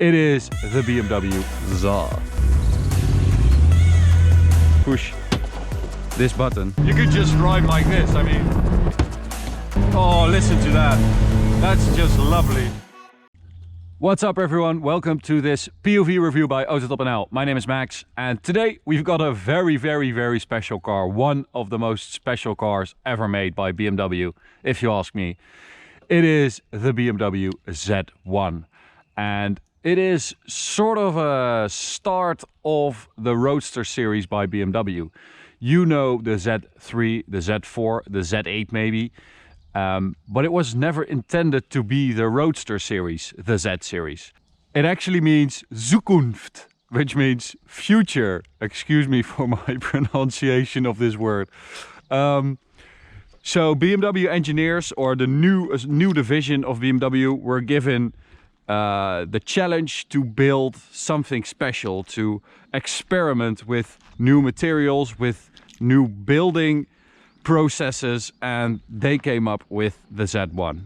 It is the BMW ZA. Push this button. You could just drive like this, I mean. Oh, listen to that. That's just lovely. What's up everyone? Welcome to this POV review by AutoTopNL. My name is Max and today we've got a very special car. One of the most special cars ever made by BMW, if you ask me. It is the BMW Z1. And it is sort of a start of the Roadster series by BMW. You know the Z3, the Z4, the Z8 maybe. But it was never intended to be the Roadster series, the Z series. It actually means Zukunft, which means future. Excuse me for my pronunciation of this word. So BMW engineers, or the new division of BMW, were given the challenge to build something special, to experiment with new materials, with new building processes, and they came up with the Z1,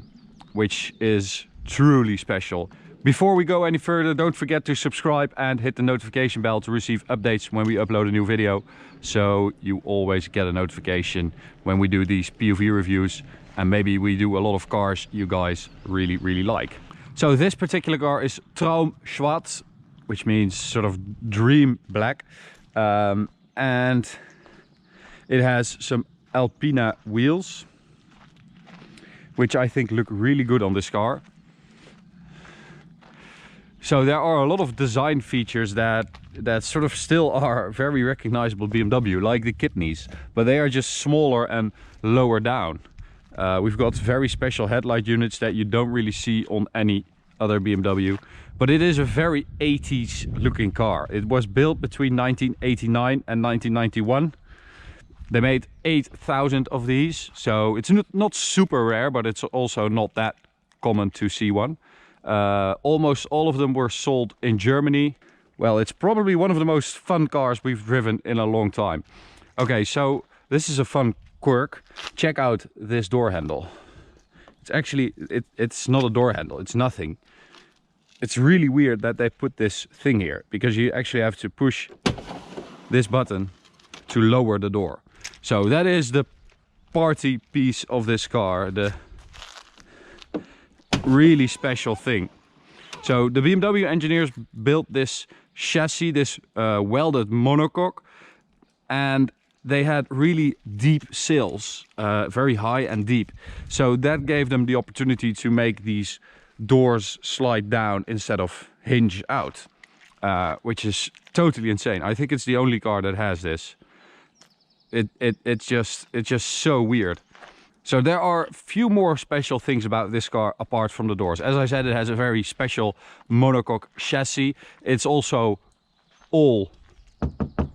which is truly special. Before we go any further, don't forget to subscribe and hit the notification bell to receive updates when we upload a new video, so you always get a notification when we do these POV reviews, and maybe we do a lot of cars you guys really like. So this particular car is Traum Schwarz, which means sort of dream black, and it has some Alpina wheels, which I think look really good on this car. So there are a lot of design features that sort of still are very recognizable BMW, like the kidneys, but they are just smaller and lower down. We've got very special headlight units that you don't really see on any other BMW, but it is a very 80s looking car. It was built between 1989 and 1991. They made 8,000 of these, so it's not super rare, but it's also not that common to see one. Almost all of them were sold in Germany. Well, it's probably one of the most fun cars we've driven in a long time. Okay, so this is a fun quirk. Check out this door handle. It's actually, it's not a door handle, it's nothing. It's really weird that they put this thing here, because you actually have to push this button to lower the door. So that is the party piece of this car, the really special thing. So the BMW engineers built this chassis, this welded monocoque, and they had really deep sills, very high and deep. So that gave them the opportunity to make these doors slide down instead of hinge out, which is totally insane. I think it's the only car that has this. It's just so weird. So there are a few more special things about this car apart from the doors. As I said, it has a very special monocoque chassis. It's also all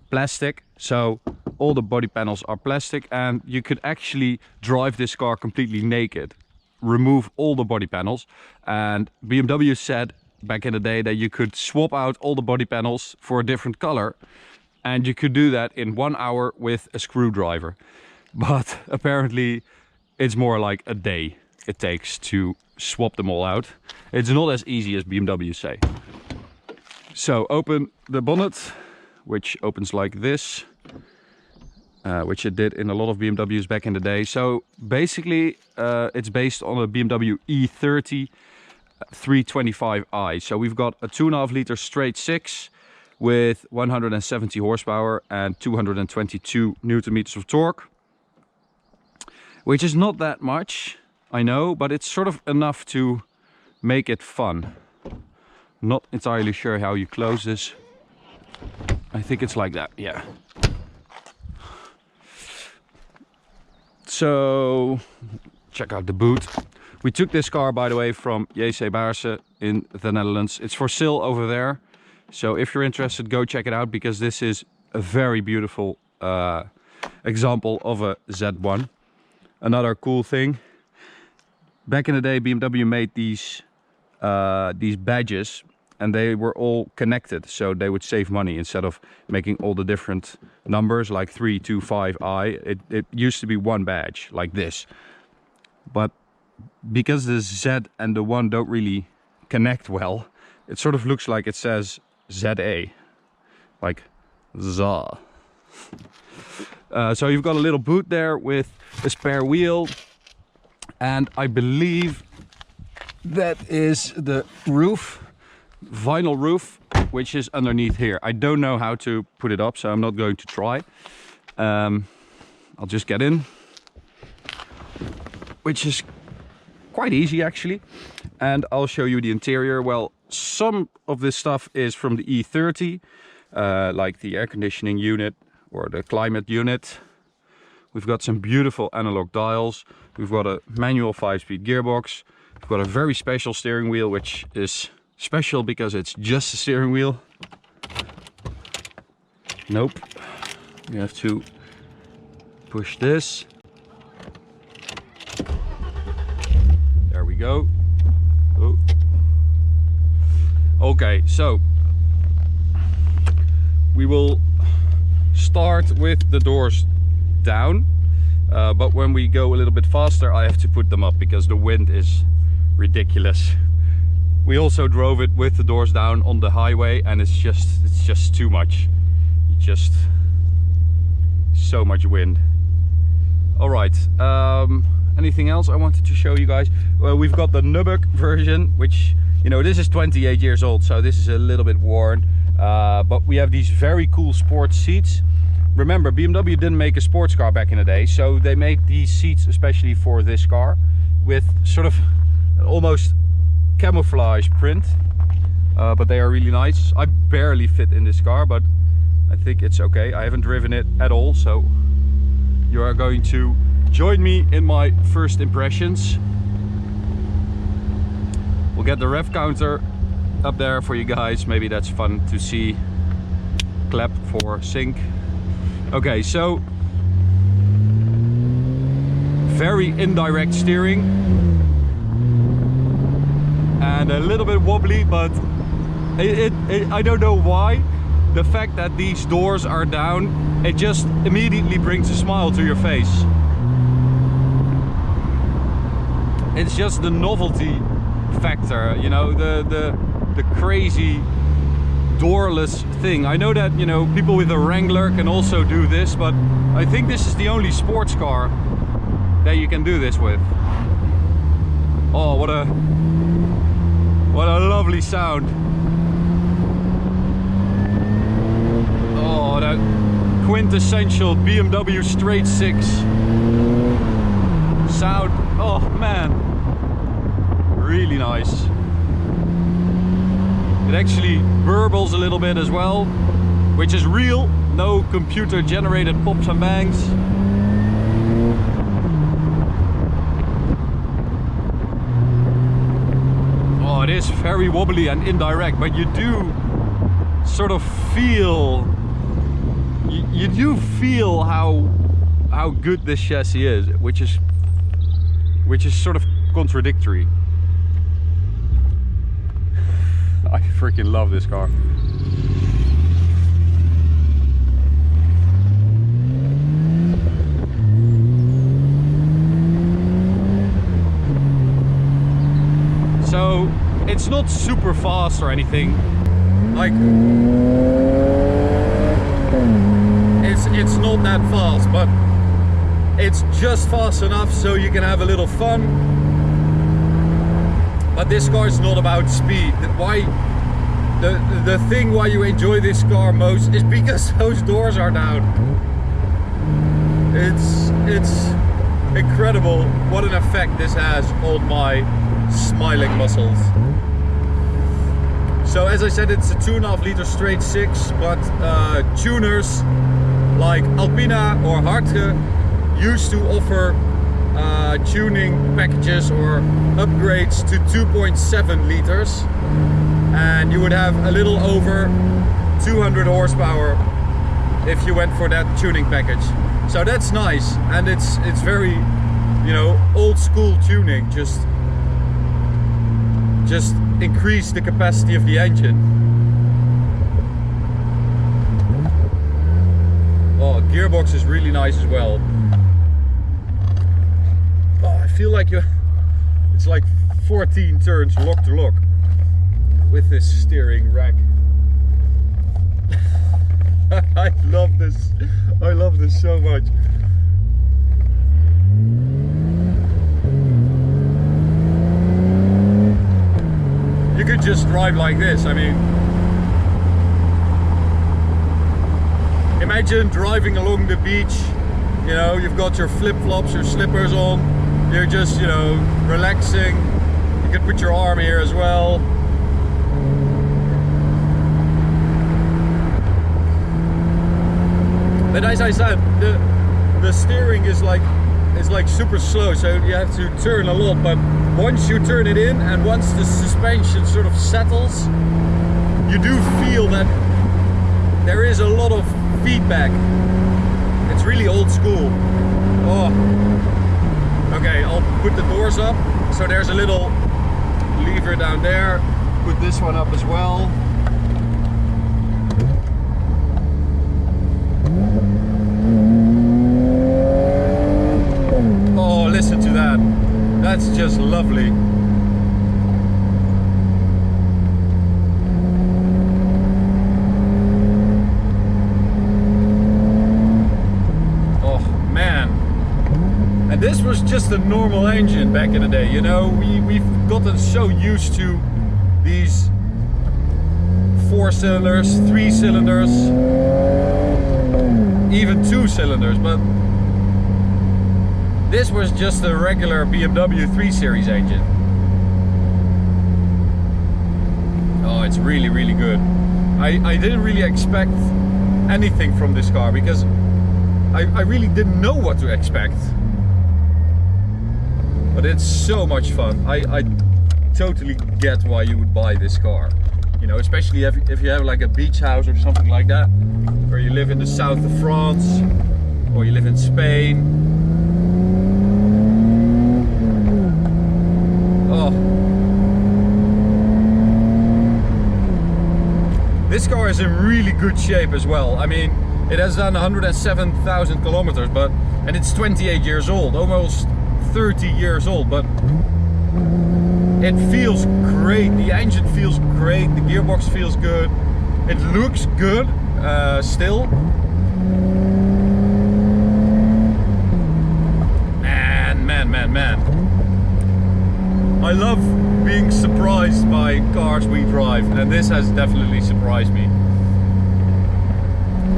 plastic, so all the body panels are plastic, and you could actually drive this car completely naked. Remove all the body panels, and BMW said back in the day that you could swap out all the body panels for a different color, and you could do that in 1 hour with a screwdriver. But apparently it's more like a day it takes to swap them all out. It's not as easy as BMW say. So open the bonnet, which opens like this, which it did in a lot of BMWs back in the day. So basically it's based on a BMW E30 325i. So we've got a 2.5 liter straight six with 170 horsepower and 222 Newton meters of torque, which is not that much, I know, but it's sort of enough to make it fun. Not entirely sure how you close this. I think it's like that, yeah. So, check out the boot. We took this car, by the way, from JC Baarse in the Netherlands. It's for sale over there. So if you're interested, go check it out, because this is a very beautiful example of a Z1. Another cool thing, back in the day BMW made these badges, and they were all connected, so they would save money. Instead of making all the different numbers like 325i, it used to be one badge like this. But because the Z and the 1 don't really connect well, it sort of looks like it says ZA, like ZA. So you've got a little boot there with a spare wheel, and I believe that is the roof, vinyl roof, which is underneath here. I don't know how to put it up, so I'm not going to try. I'll just get in, which is quite easy actually, and I'll show you the interior. Well, some of this stuff is from the E30, like the air conditioning unit or the climate unit. We've got some beautiful analog dials. We've got a manual 5-speed gearbox. We've got a very special steering wheel, which is special because it's just a steering wheel. Nope. You have to push this. There we go. Oh. Okay, so we will start with the doors down, but when we go a little bit faster I have to put them up because the wind is ridiculous. We also drove it with the doors down on the highway, and it's just too much. Just so much wind. All right, anything else I wanted to show you guys? Well, we've got the Nubbuck version, which, you know, this is 28 years old, so this is a little bit worn, but we have these very cool sports seats. Remember, BMW didn't make a sports car back in the day, so they made these seats especially for this car with sort of almost camouflage print, but they are really nice. I barely fit in this car, but I think it's okay. I haven't driven it at all, so you are going to join me in my first impressions. We'll get the rev counter up there for you guys. Maybe that's fun to see. Clap for sync. Okay, so very indirect steering and a little bit wobbly, but I don't know why. The fact that these doors are down, it just immediately brings a smile to your face. It's just the novelty factor, you know, the crazy doorless thing. I know that, you know, people with a Wrangler can also do this, but I think this is the only sports car that you can do this with. Oh, what a lovely sound. Oh, that quintessential BMW straight six sound. Oh man, really nice. It actually burbles a little bit as well, which is real, no computer generated pops and bangs. Oh, it is very wobbly and indirect, but you do sort of feel, you do feel how good this chassis is, which is sort of contradictory. I freaking love this car. So it's not super fast or anything. Like it's not that fast, but it's just fast enough so you can have a little fun. But this car is not about speed. Why? The thing why you enjoy this car most is because those doors are down. It's incredible what an effect this has on my smiling muscles. So as I said, it's a 2.5 liter straight six, but tuners like Alpina or Hartge used to offer tuning packages or upgrades to 2.7 liters, and you would have a little over 200 horsepower if you went for that tuning package. So that's nice, and it's very, you know, old school tuning. Just increase the capacity of the engine. Oh, gearbox is really nice as well. Oh, I feel like it's like 14 turns lock to lock. with this steering rack. I love this. I love this so much. You could just drive like this. I mean, imagine driving along the beach. You know, you've got your flip-flops, your slippers on. You're just, you know, relaxing. You could put your arm here as well. But as I said, the steering is like super slow, so you have to turn a lot. But once you turn it in, and once the suspension sort of settles, you do feel that there is a lot of feedback. It's really old school. Oh, okay. I'll put the doors up. So there's a little lever down there. Put this one up as well. Oh, listen to that. That's just lovely. Oh, man. And this was just a normal engine back in the day, you know? We've gotten so used to these 4 cylinders, 3 cylinders, even 2 cylinders, but this was just a regular BMW 3 Series engine. Oh, it's really, really good. I didn't really expect anything from this car because I really didn't know what to expect. But it's so much fun. I totally get why you would buy this car. You know, especially if you have like a beach house or something like that, or you live in the south of France, or you live in Spain. This car is in really good shape as well. I mean, it has done 107,000 kilometers, and it's 28 years old, almost 30 years old, but it feels great. The engine feels great. The gearbox feels good. It looks good still. Man. I love being surprised by cars we drive, and this has definitely surprised me.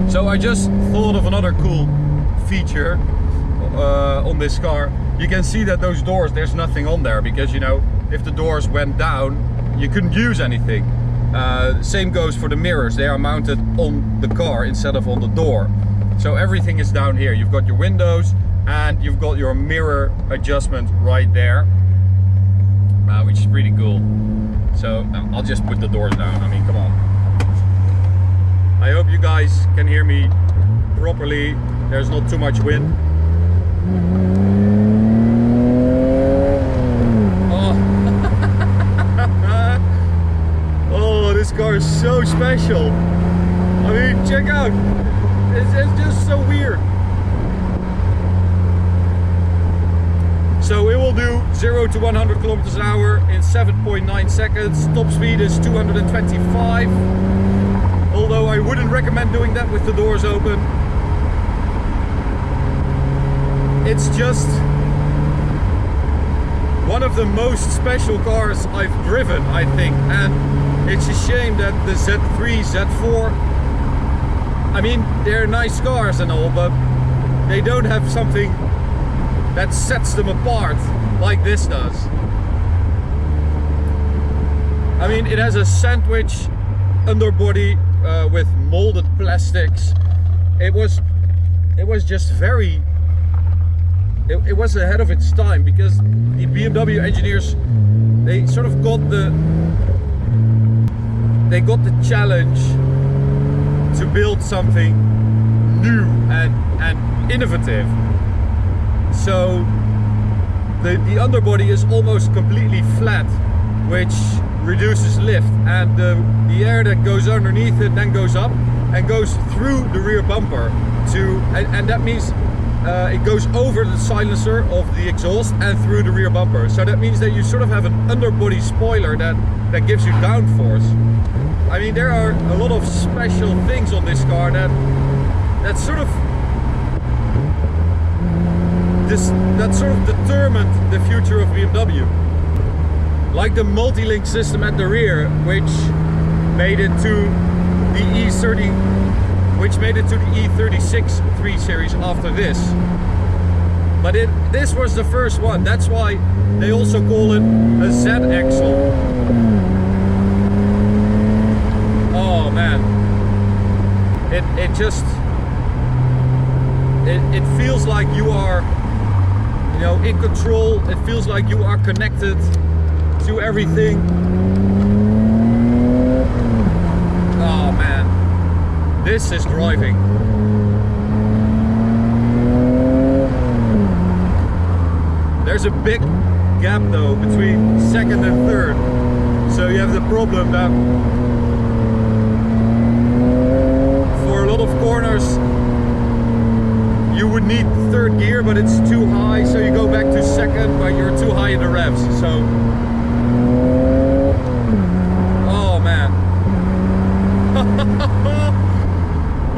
So I just thought of another cool feature on this car. You can see that those doors, there's nothing on there because, you know, if the doors went down, you couldn't use anything. Same goes for the mirrors. They are mounted on the car instead of on the door. So everything is down here. You've got your windows and you've got your mirror adjustment right there. Which is pretty cool. So I'll just put the doors down. I mean, come on. I hope you guys can hear me properly. There's not too much wind. Oh, oh, this car is so special. I mean, check out. It's just so weird. So it will do 0 to 100 kilometers an hour in 7.9 seconds. Top speed is 225. Although I wouldn't recommend doing that with the doors open. It's just one of the most special cars I've driven, I think. And it's a shame that the Z3, Z4, I mean, they're nice cars and all, but they don't have something that sets them apart like this does. I mean, it has a sandwich underbody with molded plastics. It was just very, it was ahead of its time, because the BMW engineers, they sort of got the challenge to build something new and innovative. So the underbody is almost completely flat, which reduces lift, and the air that goes underneath it then goes up and goes through the rear bumper and that means it goes over the silencer of the exhaust and through the rear bumper. So that means that you sort of have an underbody spoiler that gives you downforce. I mean, there are a lot of special things on this car that sort of determined the future of BMW. Like the multi-link system at the rear, which made it to the E36 3 Series after this. But this was the first one. That's why they also call it a Z-axle. Oh man, it feels like you are, you know, in control. It feels like you are connected to everything. Oh man, this is driving. There's a big gap though between second and third, so you have the problem that for a lot of corners you would need third gear, but it's too high, so you go back to second, but you're too high in the revs. So, oh man.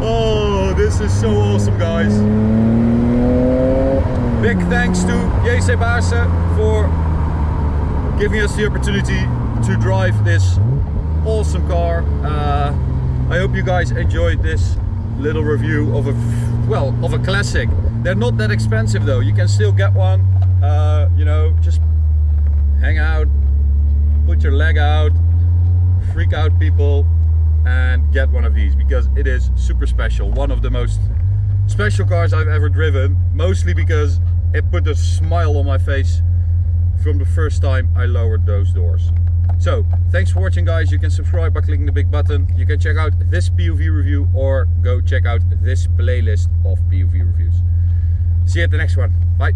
Oh, this is so awesome, guys. Big thanks to JC Baarse for giving us the opportunity to drive this awesome car. I hope you guys enjoyed this little review of a classic. They're not that expensive though. You can still get one. You know, just hang out, put your leg out, freak out people, and get one of these because it is super special. One of the most special cars I've ever driven, mostly because it put a smile on my face from the first time I lowered those doors. So, thanks for watching, guys. You can subscribe by clicking the big button. You can check out this POV review or go check out this playlist of POV reviews. See you at the next one. Bye.